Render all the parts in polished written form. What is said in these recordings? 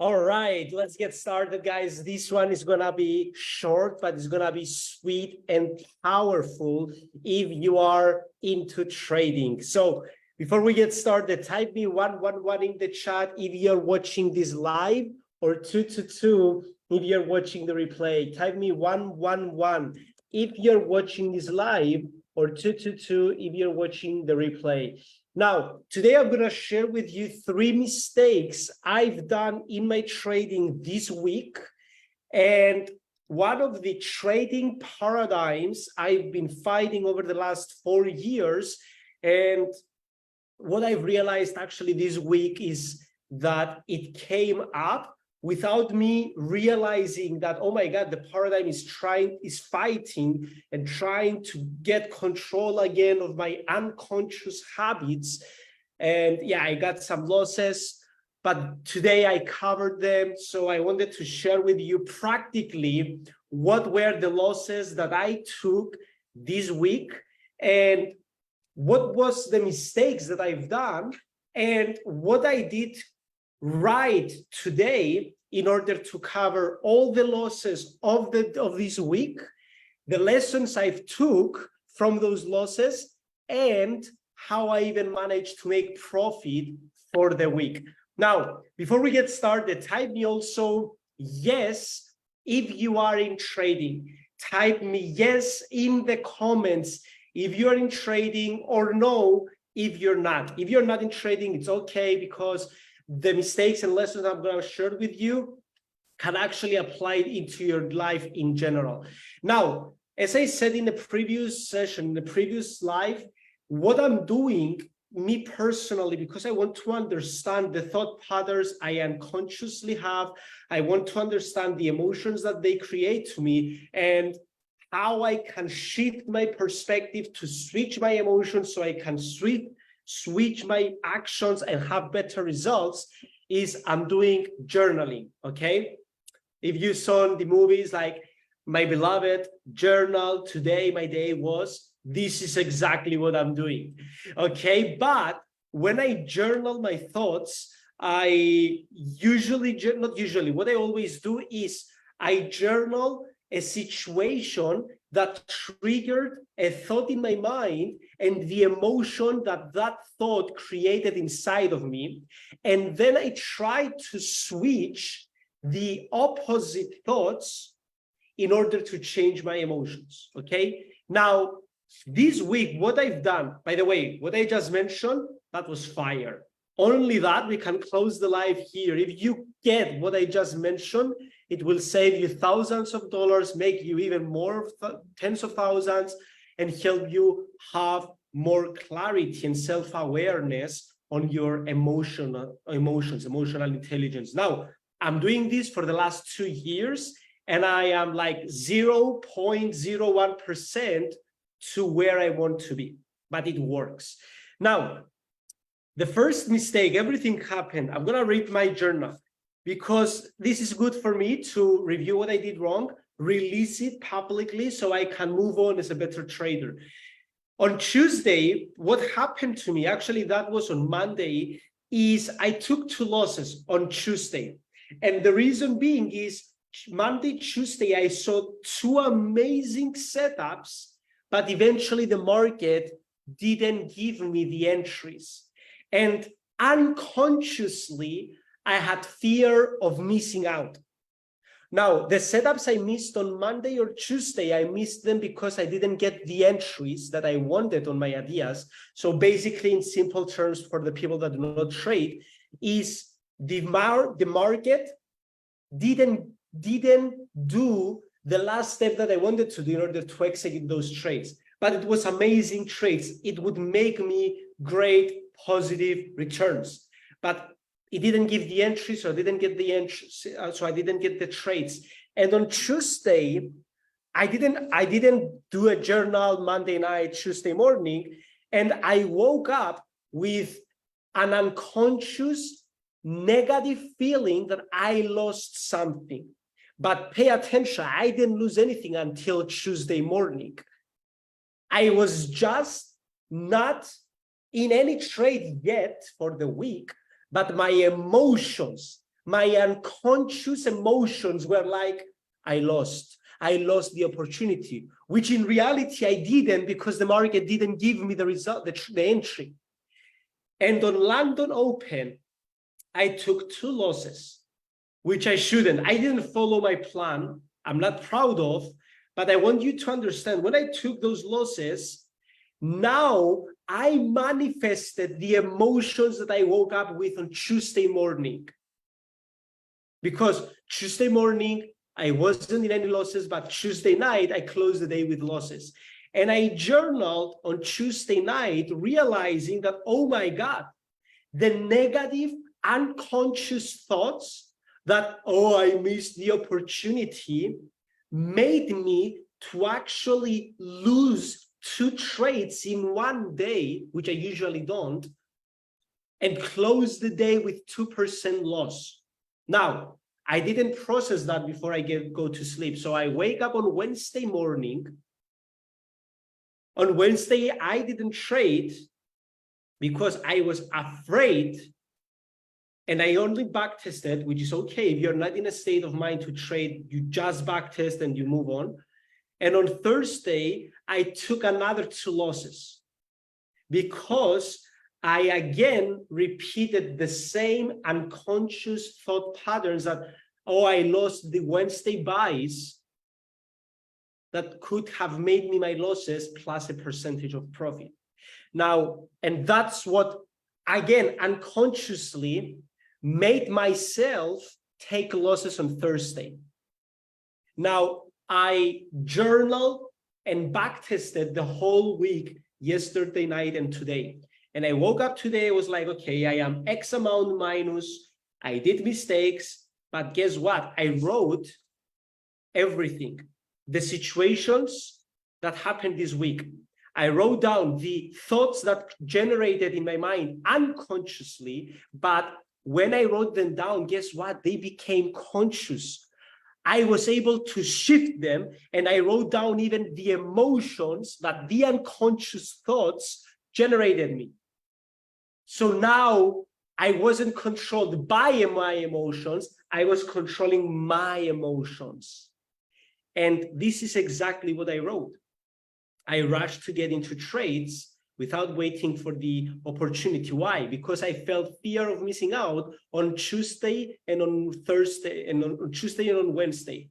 All right, let's get started, guys. This one is gonna be short, but it's gonna be sweet and powerful if you are into trading. So before we get started, type me 111 in the chat if you're watching this live, or 222 if you're watching the replay. Type me 111 if you're watching this live, or 222 if you're watching the replay. Now, today I'm going to share with you 3 mistakes I've done in my trading this week, and one of the trading paradigms I've been fighting over the last 4 years. And what I've realized actually this week is that it came up without me realizing that, oh my God, the paradigm is fighting and trying to get control again of my unconscious habits. And yeah, I got some losses, but today I covered them. So I wanted to share with you practically what were the losses that I took this week, and what was the mistakes that I've done, and what I did right today in order to cover all the losses of this week, the lessons I've took from those losses, and how I even managed to make profit for the week. Now, before we get started, type me also yes if you are in trading. Type me yes in the comments if you're in trading, or no if you're not. If you're not in trading, it's okay, because the mistakes and lessons I'm going to share with you can actually apply it into your life in general. Now, as I said in the previous session, in the previous live, what I'm doing, me personally, because I want to understand the thought patterns I unconsciously have, I want to understand the emotions that they create to me, and how I can shift my perspective to switch my emotions so I can switch my actions and have better results, is I'm doing journaling, okay? If you saw the movies like My Beloved, Journal, Today My Day Was, this is exactly what I'm doing, okay? But when I journal my thoughts, what I always do is I journal a situation that triggered a thought in my mind and the emotion that thought created inside of me. And then I try to switch the opposite thoughts in order to change my emotions, okay? Now, this week, what I've done, by the way, what I just mentioned, that was fire. Only that we can close the live here. If you get what I just mentioned, it will save you thousands of dollars, make you even more, tens of thousands, and help you have more clarity and self-awareness on your emotional intelligence. Now, I'm doing this for the last 2 years, and I am like 0.01% to where I want to be, but it works. Now, the first mistake, everything happened. I'm going to read my journal, because this is good for me to review what I did wrong, release it publicly so I can move on as a better trader. On Tuesday, what happened to me, actually that was on Monday, is I took 2 losses on Tuesday. And the reason being is Monday, Tuesday, I saw 2 amazing setups, but eventually the market didn't give me the entries. And unconsciously, I had fear of missing out. Now, the setups I missed on Monday or Tuesday, I missed them because I didn't get the entries that I wanted on my ideas. So basically, in simple terms, for the people that do not trade, is the market didn't do the last step that I wanted to do in order to execute those trades. But it was amazing trades. It would make me great positive returns. But it didn't give the entry, so I didn't get the entries, so I didn't get the trades. And on Tuesday, I didn't do a journal Monday night, Tuesday morning, and I woke up with an unconscious negative feeling that I lost something. But pay attention, I didn't lose anything until Tuesday morning. I was just not in any trade yet for the week, but my emotions, My unconscious emotions were like, I lost the opportunity, which in reality I didn't, because the market didn't give me the result, the entry. And on London Open, I took 2 losses, which I shouldn't. I didn't follow my plan. I'm not proud of, but I want you to understand, when I took those losses, now I manifested the emotions that I woke up with on Tuesday morning. Because Tuesday morning, I wasn't in any losses, but Tuesday night, I closed the day with losses. And I journaled on Tuesday night, realizing that, oh my God, the negative unconscious thoughts that, oh, I missed the opportunity, made me to actually lose 2 trades in one day, which I usually don't, and close the day with 2% loss. Now, I didn't process that before I go to sleep. So I wake up on Wednesday morning. On Wednesday, I didn't trade because I was afraid, and I only backtested, which is okay. If you're not in a state of mind to trade, you just backtest and you move on. And on Thursday, I took another 2 losses because I again repeated the same unconscious thought patterns that, oh, I lost the Wednesday buys that could have made me my losses plus a percentage of profit. Now, and that's what, again, unconsciously made myself take losses on Thursday. Now, I journaled and backtested the whole week, yesterday night and today. And I woke up today, I was like, okay, I am X amount minus, I did mistakes, but guess what? I wrote everything, the situations that happened this week. I wrote down the thoughts that generated in my mind unconsciously, but when I wrote them down, guess what? They became conscious. I was able to shift them, and I wrote down even the emotions that the unconscious thoughts generated me. So now I wasn't controlled by my emotions, I was controlling my emotions. And this is exactly what I wrote. I rushed to get into trades without waiting for the opportunity. Why? Because I felt fear of missing out on Tuesday and on Thursday, and on Tuesday and on Wednesday.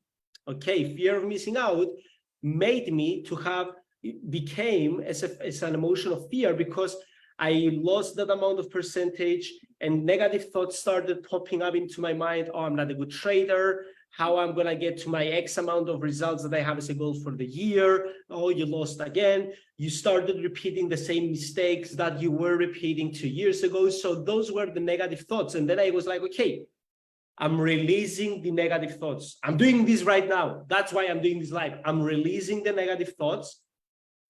Okay, fear of missing out made me to have, became as an emotion of fear, because I lost that amount of percentage, and negative thoughts started popping up into my mind. Oh, I'm not a good trader. How I'm going to get to my X amount of results that I have as a goal for the year. Oh, you lost again. You started repeating the same mistakes that you were repeating 2 years ago. So those were the negative thoughts. And then I was like, okay, I'm releasing the negative thoughts. I'm doing this right now. That's why I'm doing this live. I'm releasing the negative thoughts.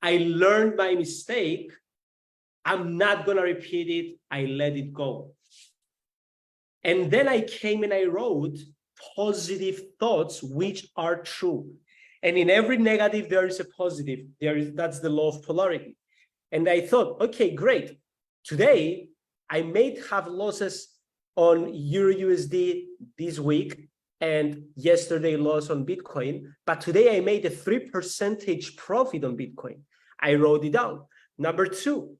I learned my mistake. I'm not going to repeat it. I let it go. And then I came and I wrote positive thoughts, which are true. And in every negative, there is a positive. That's the law of polarity. And I thought, okay, great. Today, I may have losses on Euro USD this week, and yesterday loss on Bitcoin. But today I made a 3% profit on Bitcoin. I wrote it down. Number 2,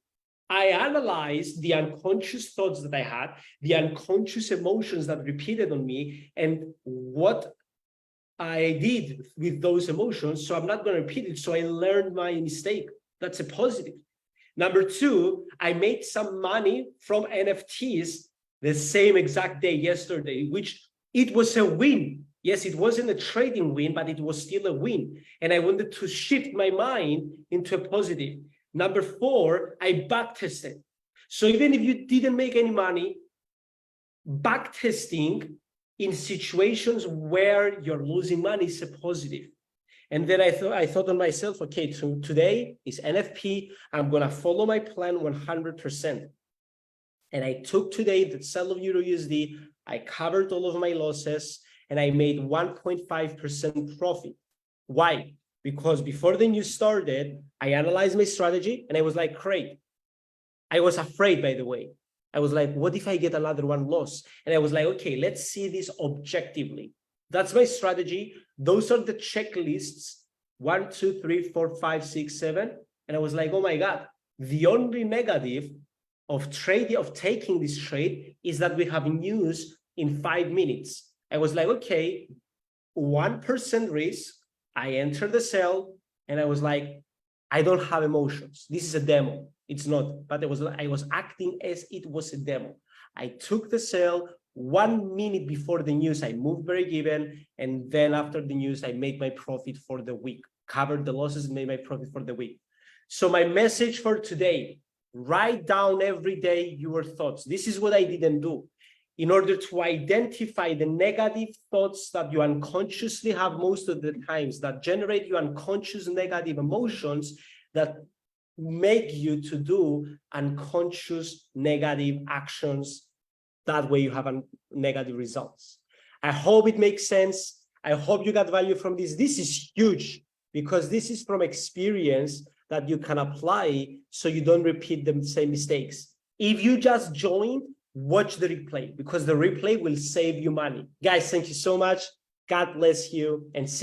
I analyzed the unconscious thoughts that I had, the unconscious emotions that repeated on me, and what I did with those emotions. So I'm not going to repeat it. So I learned my mistake. That's a positive. Number 2, I made some money from NFTs the same exact day yesterday, which it was a win. Yes, it wasn't a trading win, but it was still a win. And I wanted to shift my mind into a positive. Number 4, I backtested. So even if you didn't make any money, backtesting in situations where you're losing money is a positive. And then I thought on myself, okay, today is NFP. I'm going to follow my plan 100%. And I took today the sell of Euro USD. I covered all of my losses, and I made 1.5% profit. Why? Because before the news started, I analyzed my strategy, and I was like, great. I was afraid, by the way. I was like, what if I get another one loss? And I was like, okay, let's see this objectively. That's my strategy. Those are the checklists, 1, 2, 3, 4, 5, 6, 7. And I was like, oh my God, the only negative of taking this trade is that we have news in 5 minutes. I was like, okay, 1% risk. I entered the sell and I was like, I don't have emotions. This is a demo. It's not, but I was acting as it was a demo. I took the sell 1 minute before the news. I moved break even, and then after the news, I made my profit for the week, covered the losses, and made my profit for the week. So my message for today: write down every day your thoughts. This is what I didn't do. In order to identify the negative thoughts that you unconsciously have most of the times, that generate your unconscious negative emotions, that make you to do unconscious negative actions. That way you have negative results. I hope it makes sense. I hope you got value from this. This is huge because this is from experience that you can apply so you don't repeat the same mistakes. If you just joined, watch the replay because the replay will save you money. Guys, thank you so much. God bless you and see you.